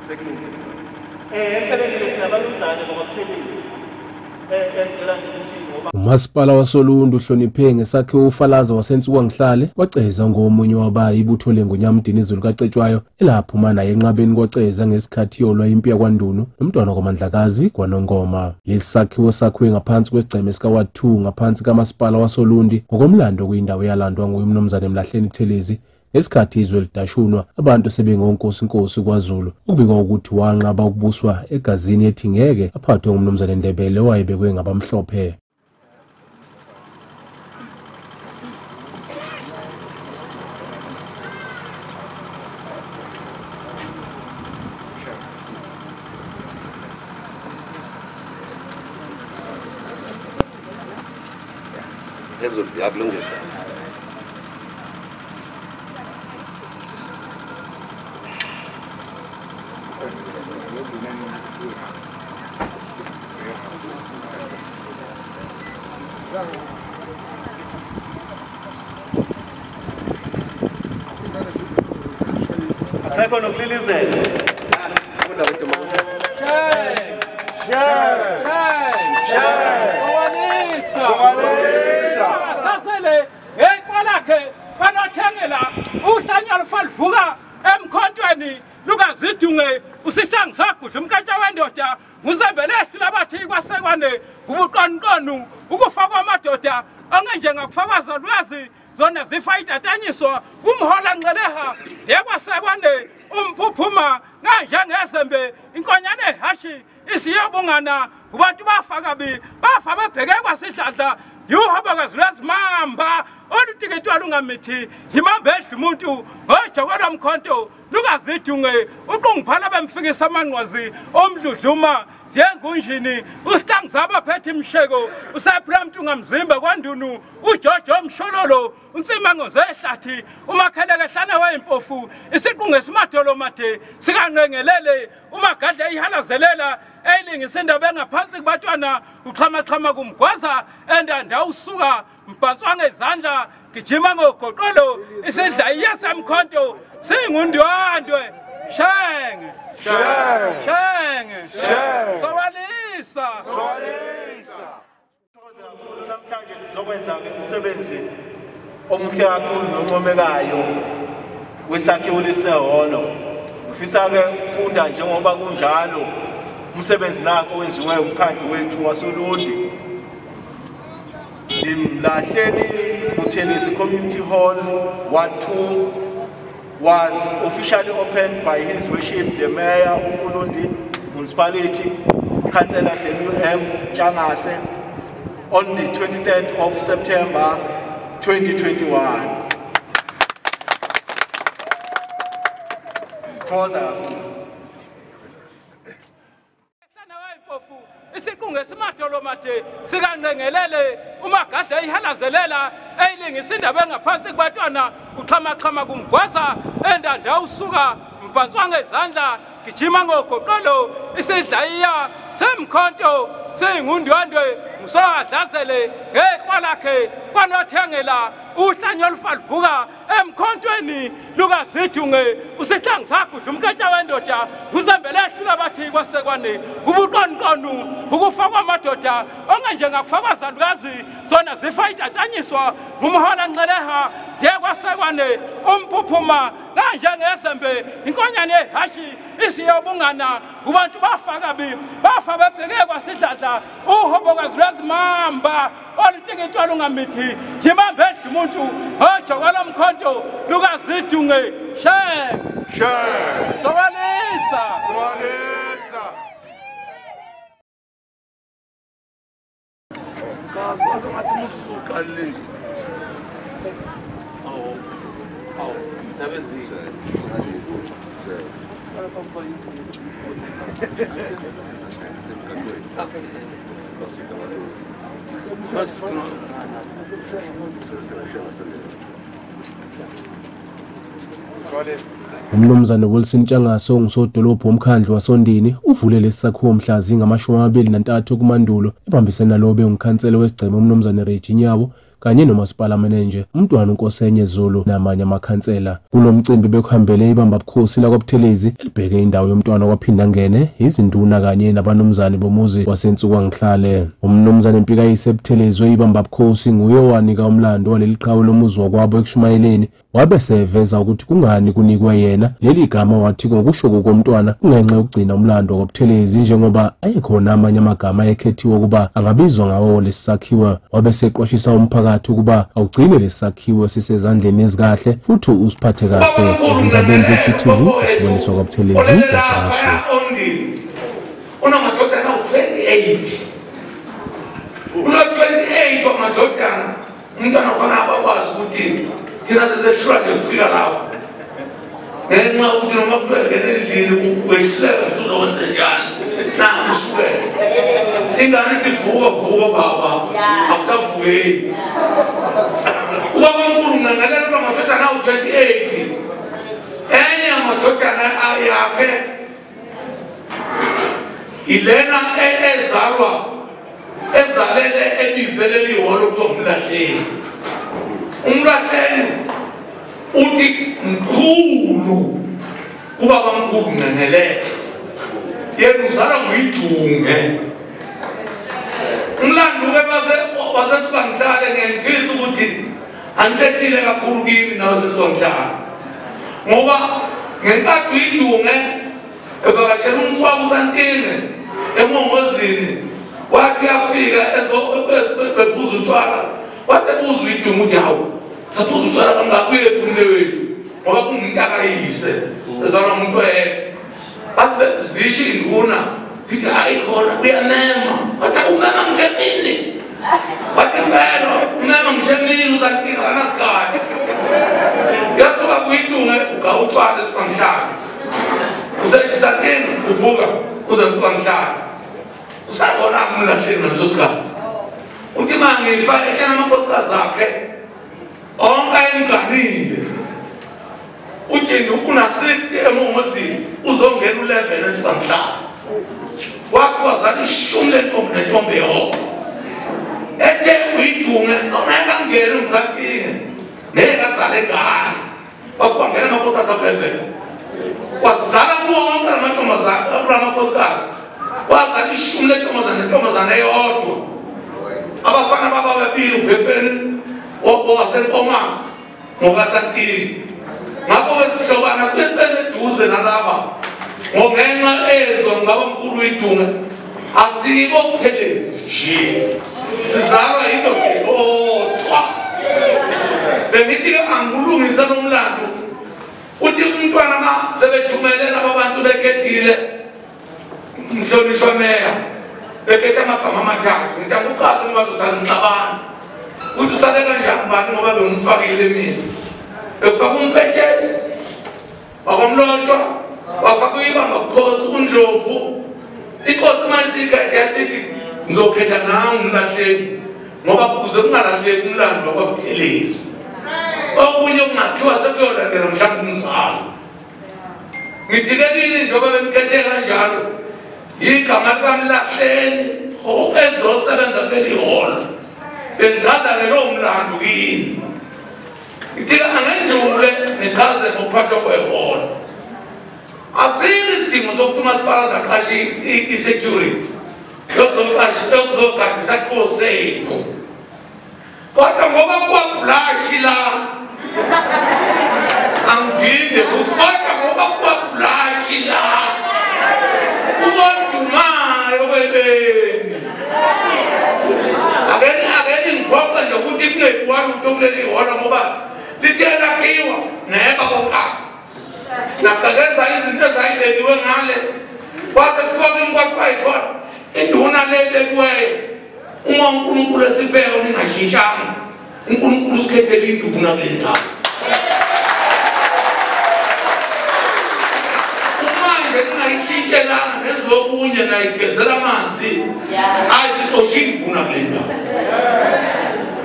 sekulungile. Empeleni sinabalumzane ngokuThelisi. Engicela nje ukuthi uMasipala waSolundu uhloniphe ngesakhiwo uFalaza wasensuku ngihlale kwaceza ngomunye wabayi ibutho leNgonyamdini izulu kaCetshwayo elaphuma naye enqabeni kwaceza ngesikhathi yolwa impi yakwaNdunu nomntwana kwaMandlakazi kwaNongoma. Lesi sakhiwo sakhiwe ngaphansi kwesigceme sikaWard 2 ngaphansi kaMasipala waSolundi ngokomlando kuyindawo yalandwa nguyumnumzane Mlahleni Thelezi ngesikhathi izwe lidashunwa abantu sebengonkosi kwaZulu ukubikwa ukuthi wanqaba ukubuswa egazini ethi ngeke aphathwe ngumnumzane Ndebele owayebekwe ngabamhlophe. Asekho nokulilizela. Sasele eqalakhe banathengela uhlanyalo falvuka emkhontweni lukazidunge usihlangu sagudla umkatsha wendoda nguzembelesi labathi kwasekwane ubuqonqonu ukufakwa amadoda angenje ngakufakaza lwazi zona zifayitatanyiso umhola nxeleha ziyakwasekwane umphuphuma kanje ngezembe inkonyane hashi isiyobungana kubantu bafa bebheke kwasidladla yuhabakazi lwezimamba olutiketwa lungamithi yimamba edla umuntu ngojokela mkhonto lukazidunge uqungiphala bemfikisa amanqwazi omdludluma ziyengunjini usihlangu zabaphethe imsheko usaphramntu ngamzimba kwaNdunu uJojo Mshololo unsimango zehlathi umakheleke hlane wempofu isiqungu esimadolo made sikanqengelele umagadla ihalazelela eyilingisa indaba engaphansi kubatwana uxhamaxhama kumgwaza endanda usuka mbhatswa ngezandla gijima ngogoqolo isidla iyasamkhonto singundwandwe shenge Sawalisa namhlanje sizokwenza umsebenzi omuhle kakhulu noncomekayo wesakhiwo leseholo. Ufisa ke ufunda njengoba kunjalo umsebenzi nakho wenziwe umkhandlu wethu waSolundi. Mlahleni Buthelezi Community Hall Ward 2 was officially opened by His Worship the Mayor of Ulundi Municipality, Councillor W.M. Changase, on the 23rd of September 2021. isiqungu esimadolo made sikanqengelele umagadla ihalazelela eyilingisa indaba engaphansi kubatwana uxhamaxhama kumgwaza endanda usuka mbhatswa ngezandla gijima ngogoqolo isidla iya semkhonto singundwandwe ngusohadlazele ngeqhwa lakhe kwanothengela uhlanyo olufalvuka emkhontweni lukazidunge usihlangu sagudla umkatsha wendoda nguzembelesi labathi kwasekwane ubuqonqonu ukufakwa amadoda ongenje ngakufakwa zalukazi zona zifayitatatanyiswa ngumhola nxeleha ziyekwasekwane umphuphuma kanje ngezembe inkonyane hashi isiyobungana kubantu bafa bebheke kwasidladla uhobokazi lwezimamba olutiketwa lungamithi yimamba edla umuntu ojokela mkhonto lukazidunge Sawalisa Kazi ngathi musuqalile nje. Awu. Nabezika. Umnumzane Wilson Changaso ngisodolophu womkhandlu waSondini uvule lesakhiwo mhlazi ngama-23 kuMandulo ebambisene nalo bengukhansela wesigceme umnumzane Reggie Nyabo kanye nomasipala manager umntwana uNkosenye Zulu namanye amakhansela. Kulo mcimbi bekuhambele ibamba bukhosi la kwaButhelezi elibheke indawo yomntwana kwaphinda ngene izinduna kanye nabanumzane bomuzi waseNtsukwangihlale. Umnumzane Mpikayise Buthelezi oyibamba bukhosi nguye owanika umlando waleli qhawe lomuzi wakwabo ekushumayeleni, wabe seveza ukuthi kungani kunikwa yena leli gama, wathi ngokusho komntwana kungenxa yokugcina umlando kwaButhelezi njengoba ayekhona amanye amagama ekhethiwe ukuba angabizwa ngawo lesakhiwo. Wabe seqwashisa umphakathi ukuba awugcine lesakhiwo sisezandleni ezikahle futhi usiphathe kahle. Izindabeni ze-GTV isiboniswa kwaButhelezi eBrashe. Unamadodana u-28 uno-28 wamadodana, umntwana ufana abakwazi ukuthi thina sesehlula nje kufika lapho ngenxa yokuthi noma kubengena endlini wehluleka ukuthi uzokwenza njani na usukele ingane ithi vuka baba akusavukeli. Ubaba mkhulu ngangalela uba amadodana u-28 enye amadodana yakhe ilena ezalele ebizelele ihholo kuthiwa uMlahleni. uMlahleni uthi mkhulu ubaba mkhulu Nqengelele, yena uzalwa nguYidunge. Umlando-ke waseNtsukwangihlale ngiyangifisa ukuthi angihlethile kakhulu kimi nawaseNtsukwangihlale, ngoba ngenkathi uYidunge evakashela umfowabo uSantine eMongozini, wathi uyafika bephuza utshwala, wathi sebuza uYidunge ukuthi hawu saphuza utshwala kangakuyephi umnewethu ngoba kungumuntu akayise ezalwa ngumuntu oyedwa. Bathi zisho induna ithi hayi khona uyanema, wathi umema ngemini, wathi impela umema ngemini uSantine akanasikhathi. Yasuka kuYidunge ugawutshwala eSitswangihlale, usethi Santine ubuka uze eSitswangihlale, usabona uMlahleni ngaleso sikhathi. Uthi mangifa etshana amankosikazi akhe onke ayemganile, uJeni una-60 eMongozini uzongena u-11 eSitswangihlale. Wathi wazala ishumi lentombi yonke. Ethe uYidunge ongeke angene uMsantine ngeke azale ngane, wasuka ngena amankosikazi aku-11 wazala wonke amankosikazi, wazala ishumi lentombazane eyodwa. Abafana baba babili uBhefeni waseNkomazi ngokaSantine, ngakho-ke sihlobana beseduze nalaba ngenxa ezwa ngaba mkhulu uYidunge. Asibo Buthelezi nje, sizalwa yindoda eyodwa. Bengithi-ke angulungise lo mlando, uthi umntwana ma sebethumelela abantu bekhethile Mhlonishwa Meya bekhethe amagama amathathu, ngithi anguchaze ngoba uzosala ngixabana ukuthi usale kanjani bani ngoba bengimfakile mina. Bekufaka uMpetshezi wakwamlotshwa, wafaka uyibamba bukhosi uNdlovu. Inkosi mayisiyigade yasithi ngizokhetha nawe uMlahleni ngoba kuze kungalahleki umlando wakwaButhelezi, okunye okungakhiwa sekuyolandela mhlawumbe umzalo. Ngithi-ke kini njengoba bemkhethe kanjalo igama likaMlahleni elizosebenza kuleli hholo, bengichaza-ke lowo mlando kini. Ngithi-ke angendlule ngichaze ngokuphathwa kwehholo. Asikho isidingo sokuthi umasipala zaqashe i-security yokuzogada isakhiwo senu, kodwa ngoba kuwabhulashi la angiphinde futhi, kodwa ngoba kuwabhulashi la ukondumayo kwebeni akeni ngiphoqa nje ukuthi kungeyiwani ukuthi kuleli ihholo ngoba lithe lakhiwa neba konkana naqekeza izinto ezayibekiwe ngale, kwaze kufaka imigwaqo ayikhona. Induna lebekweyo uma uNkulunkulu esipheyo ningashintshanga, uNkulunkulu usikhethele induna kule ndawo. Manje ningayishintshelanga nezokunye nayigezela amanzi ayizixosha induna kule ndawo.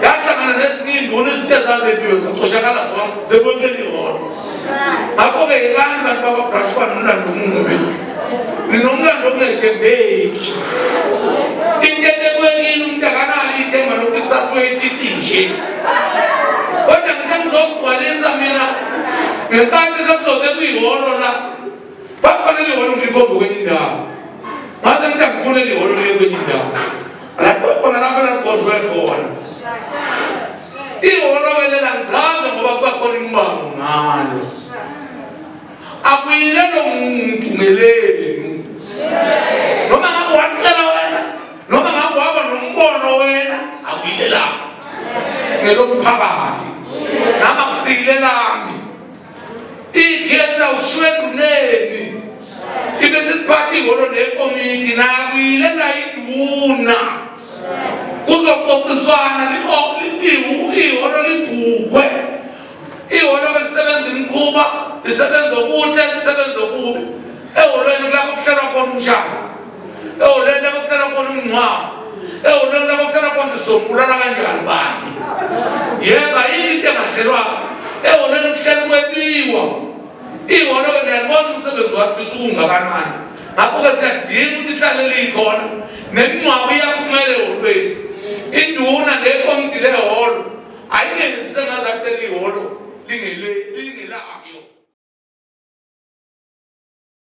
Yahlangana nezinye induna izithe zazebiwe zaxoshakala zonke zebonke ihholo. Ngakho-ke yekani bantu bakwaBrashe banomlando omubi, ninomlando okungethembeki. Into ebekwe kini umuntu akanalo ithemba lokuthi kusasuke ifithi nje. ngenkathi sekuzobe kuyihholo la bakufanele ihholo ngikombe kwenye indawo ngase ngithi akufunele ihholo liye kwenye indawo lapho khona lapho lakonzwe khona ihholo kelela ngichaza ngoba kuba khona imbango ngalo akuyile lo muntu ngelenu noma ngabe wacela wena noma ngabe waba nombono wena akuyile lapho ngelomphakathi nama kufikile lami igeza ushwenduneni ibe siphathi ihholo nekomiti nakuyile la iduna kuzoxoxiswana ihholo libhukwe ihholo belisebenza imikhuba lisebenza okuhle lisebenza okubi ehholweni kulapho kuhlalwa khona umshado ehholweni lapho kuhlalwa khona umngcwabo ehholweni lapho kuhlalwa khona isombulana kanjani bani yeba yini into engahlelwanga ehholweni kuhlela kwebiwa ihholo-ke niyalibona umsebenzi wakho usungakanani ngakho-ke siyadinga ukuthi ihlale likhona nemingcwabo iyaphumela ehholweni induna nekomiti lehholo ayingenzise ngazakutela ihholo lingelayo